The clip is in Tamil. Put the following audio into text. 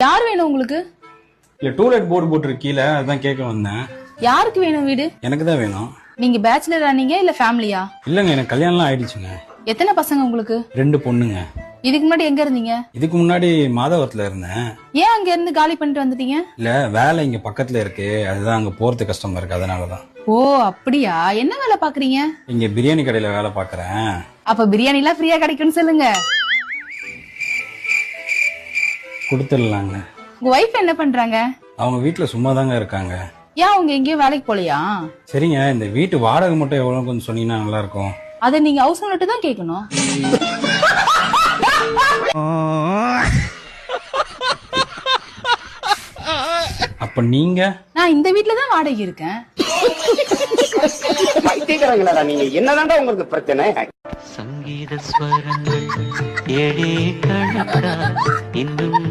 யார் வேணும் உங்களுக்கு? இல்ல டூலெட் போர்டு போட்டுருக்கீல, அதான் கேட்க வந்தேன். யாருக்கு வேணும் வீடு? எனக்கு தான் வேணும். நீங்க பேச்சுலரா நீங்க இல்ல ஃபேமிலியா? இல்லங்க, எனக்கு கல்யாணம்லாம் ஆயிடுச்சுங்க. எத்தனை பசங்க உங்களுக்கு? 2 பொண்ணுங்க. இதுக்கு முன்னாடி எங்க இருந்தீங்க? இதுக்கு முன்னாடி மாதவரத்துல இருந்தேன். ஏன் அங்க இருந்து காலி பண்ணிட்டு வந்துட்டீங்க? இல்ல வேலை இங்க பக்கத்துல இருக்கு, அதுதான் அங்க போறது கஷ்டமா இருக்கு, அதனாலதான். ஓ அப்படியா? என்ன வேலை பாக்குறீங்க? இங்க பிரியாணி கடையில வேலை பாக்குறேன். அப்ப பிரியாணி எல்லாம் ஃப்ரீயா கிடைக்கும்னு சொல்லுங்க. கொடுத்துடலாங்க. உங்க ஒய்ஃப் என்ன பண்றாங்க? அவங்க வீட்டுல சும்மா தாங்க இருக்காங்க. ஏன் அவங்க எங்கேயும் வேலைக்கு போலையா? சரிங்க, இந்த வீட்டு வாடகை மட்டும் எவ்வளவு கொஞ்சம் சொன்னீங்கன்னா நல்லா இருக்கும். அதை நீங்க ஹவுஸ் ஓனர்ட்ட தான் கேட்கணும். அப்ப நீங்க? நான் இந்த வீட்ல தான் வாடகை இருக்கேன். பைத்தியக்காரங்களா நீங்க? என்னதான்டா உங்களுக்கு பிரச்சனை? சங்கீத ஸ்வரங்கள் ஏழே கணக்கா இன்னும்